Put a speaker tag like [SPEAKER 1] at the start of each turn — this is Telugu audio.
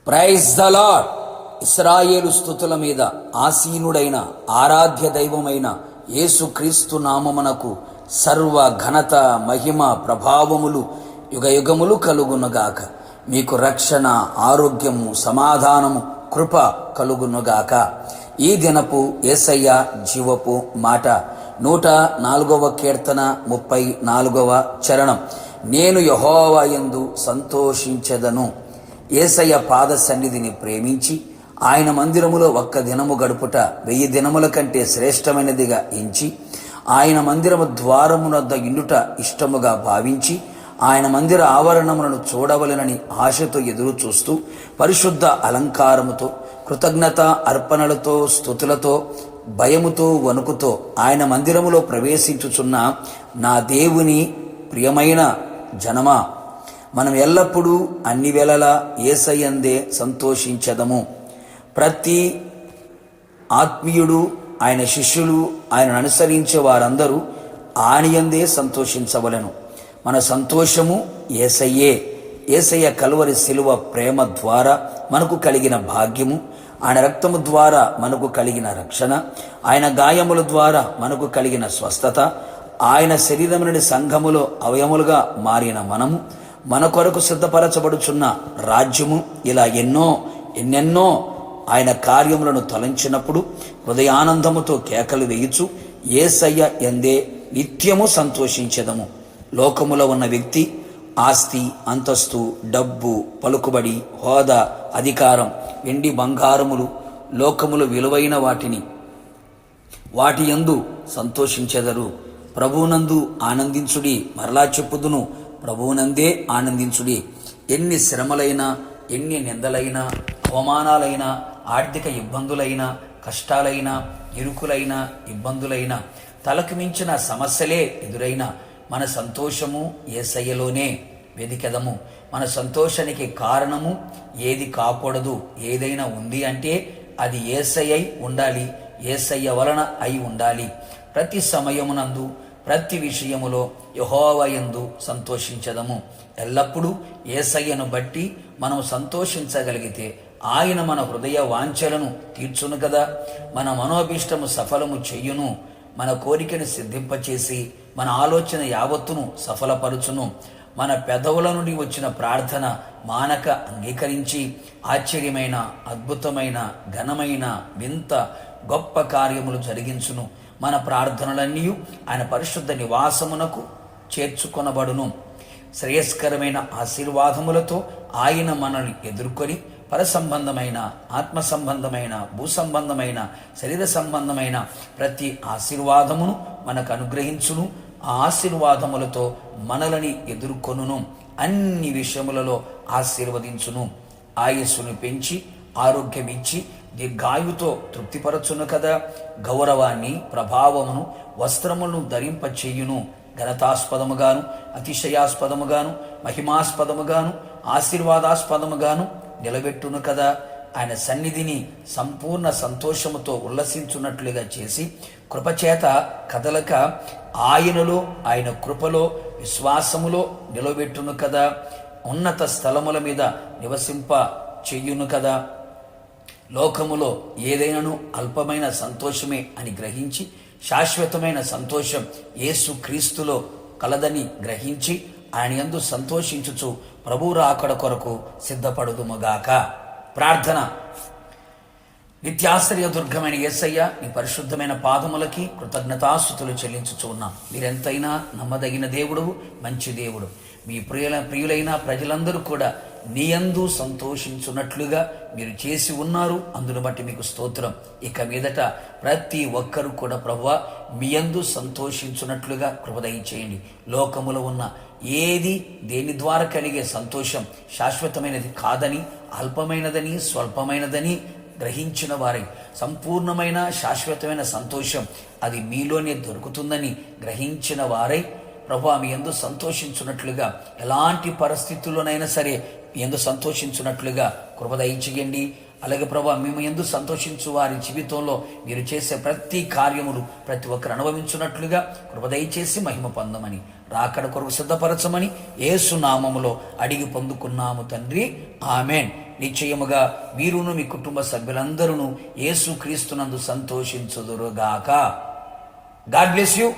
[SPEAKER 1] Praise the lord. ఇశ్రాయేలు స్తుతుల మీద ఆసీనుడైన ఆరాధ్య దైవమైన యేసుక్రీస్తు నామమునకు సర్వ ఘనత మహిమ ప్రభావములు యుగయుగములు కలుగునుగాక. మీకు రక్షణ, ఆరోగ్యము, సమాధానము, కృప కలుగునుగాక. ఈ దినపు యేసయ్య జీవపు మాట 104వ కీర్తన 34వ చరణం. నేను యెహోవా యందు సంతోషించెదను. యేసయ్య పాద సన్నిధిని ప్రేమించి ఆయన మందిరములో ఒక్క దినము గడుపుట 1000 దినముల కంటే శ్రేష్టమైనదిగా ఎంచి ఆయన మందిరము ద్వారమునొద్ద ఇండుట ఇష్టముగా భావించి ఆయన మందిర ఆవరణములను చూడవలెనని ఆశతో ఎదురు చూస్తూ పరిశుద్ధ అలంకారముతో, కృతజ్ఞత అర్పణలతో, స్తుతులతో, భయముతో, వణుకుతో ఆయన మందిరములో ప్రవేశించుచున్న నా దేవుని ప్రియమైన జనమా, మనం ఎల్లప్పుడూ అన్ని వేళలా యేసయ్యందే సంతోషించెదము. ప్రతి ఆత్మీయుడు, ఆయన శిష్యులు, ఆయనను అనుసరించే వారందరూ ఆయనయందే సంతోషించవలెను. మన సంతోషము యేసయ్యే. యేసయ్య కలువరి శిలువ ప్రేమ ద్వారా మనకు కలిగిన భాగ్యము, ఆయన రక్తము ద్వారా మనకు కలిగిన రక్షణ, ఆయన గాయముల ద్వారా మనకు కలిగిన స్వస్థత, ఆయన శరీరముని సంఘములో అవయములుగా మారిన మనము, మన కొరకు సిద్ధపరచబడుచున్న రాజ్యము, ఇలా ఎన్నెన్నో ఆయన కార్యములను తలంచినప్పుడు హృదయానందముతో కేకలు వేయుచు యేసయ్య ఎందే నిత్యము సంతోషించెదము. లోకములో ఉన్న వ్యక్తి ఆస్తి, అంతస్తు, డబ్బు, పలుకుబడి, హోదా, అధికారం, వెండి బంగారములు, లోకములు విలువైన వాటి యందు సంతోషించెదరు. ప్రభువునందు ఆనందించుడి. మరలా చెప్పుదును, ప్రభువునందే ఆనందించుడి. ఎన్ని శ్రమలైనా, ఎన్ని నిందలైనా, అవమానాలైనా, ఆర్థిక ఇబ్బందులైనా, కష్టాలైనా, ఇరుకులైనా, ఇబ్బందులైనా, తలకు మించిన సమస్యలే ఎదురైనా మన సంతోషము యేసయ్యలోనే వెదికెదము. మన సంతోషానికి కారణము ఏది కాకూడదు. ఏదైనా ఉంది అంటే అది యేసయ్య ఉండాలి, యేసయ్య వలన అయి ఉండాలి. ప్రతి సమయమునందు, ప్రతి విషయములో యెహోవా యందు సంతోషించదము. ఎల్లప్పుడూ యేసయ్యను బట్టి మనం సంతోషించగలిగితే ఆయన మన హృదయ వాంఛలను తీర్చును కదా. మన మనోభీష్టము సఫలము చెయ్యును. మన కోరికను సిద్ధింపచేసి మన ఆలోచన యావత్తును సఫలపరుచును. మన పెదవుల నుండి వచ్చిన ప్రార్థన మానక అంగీకరించి ఆశ్చర్యమైన, అద్భుతమైన, ఘనమైన, వింత గొప్ప కార్యములు జరిగించును. మన ప్రార్థనలన్నీ ఆయన పరిశుద్ధ నివాసమునకు చేర్చుకొనబడును. శ్రేయస్కరమైన ఆశీర్వాదములతో ఆయన మనల్ని ఎదుర్కొని పరసంబంధమైన, ఆత్మ సంబంధమైన, భూ సంబంధమైన, శరీర సంబంధమైన ప్రతి ఆశీర్వాదమును మనకు అనుగ్రహించును. ఆ ఆశీర్వాదములతో మనలని ఎదుర్కొనును. అన్ని విషయములలో ఆశీర్వదించును. ఆయుస్సును పెంచి ఆరోగ్యమిచ్చి దీర్ఘాయువుతో తృప్తిపరచును కదా. గౌరవాన్ని, ప్రభావమును, వస్త్రములను ధరింపచేయును. ఘనతాస్పదముగాను, అతిశయాస్పదముగాను, మహిమాస్పదముగాను, ఆశీర్వాదాస్పదముగాను నిలబెట్టును కదా. ఆయన సన్నిధిని సంపూర్ణ సంతోషముతో ఉల్లసించున్నట్లుగా చేసి కృపచేత కదలక ఆయనలో, ఆయన కృపలో, విశ్వాసములో నిలబెట్టును కదా. ఉన్నత స్థలముల మీద నివసింప చెయ్యును కదా. లోకములో ఏదైనాను అల్పమైన సంతోషమే అని గ్రహించి శాశ్వతమైన సంతోషం యేసు క్రీస్తులో కలదని గ్రహించి ఆయన యందు సంతోషించుచు ప్రభు రాకడ కొరకు సిద్ధపడుదుముగాక. ప్రార్థన. నిత్యాశ్రయ దుర్గమైన యేసయ్య, నీ పరిశుద్ధమైన పాదములకి కృతజ్ఞతాస్తుతులు చెల్లించుచు ఉన్నాం. మీరెంతైనా నమ్మదగిన దేవుడు, మంచి దేవుడు. మీ ప్రియులైన ప్రజలందరూ కూడా నీ యందు సంతోషించున్నట్లుగా మీరు చేసి ఉన్నారు. అందును బట్టి మీకు స్తోత్రం. ఇక మీదట ప్రతి ఒక్కరూ కూడా ప్రభువా మీ యందు సంతోషించున్నట్లుగా కృప దయచేయండి. లోకములో ఉన్న ఏది, దేని ద్వారా కలిగే సంతోషం శాశ్వతమైనది కాదని, అల్పమైనదని, స్వల్పమైనదని గ్రహించిన వారై సంపూర్ణమైన శాశ్వతమైన సంతోషం అది మీలోనే దొరుకుతుందని గ్రహించిన వారై ప్రభువా మీ యందు సంతోషించున్నట్లుగా, ఎలాంటి పరిస్థితుల్లోనైనా సరే మీ యందు సంతోషించున్నట్లుగా కృప దయచేయండి. అలాగే ప్రభువా మేము యందు సంతోషించు వారి జీవితంలో మీరు చేసే ప్రతి కార్యములు ప్రతి ఒక్కరు అనుభవించున్నట్లుగా కృప దయచేసి మహిమ పొందమని రాకడ కొరకు సిద్ధపరచమని యేసు నామములో అడిగి పొందుకున్నాము తండ్రి, ఆమెన్. నిశ్చయముగా మీరును మీ కుటుంబ సభ్యులందరూ యేసు క్రీస్తునందు సంతోషించుదురుగాక. God bless you.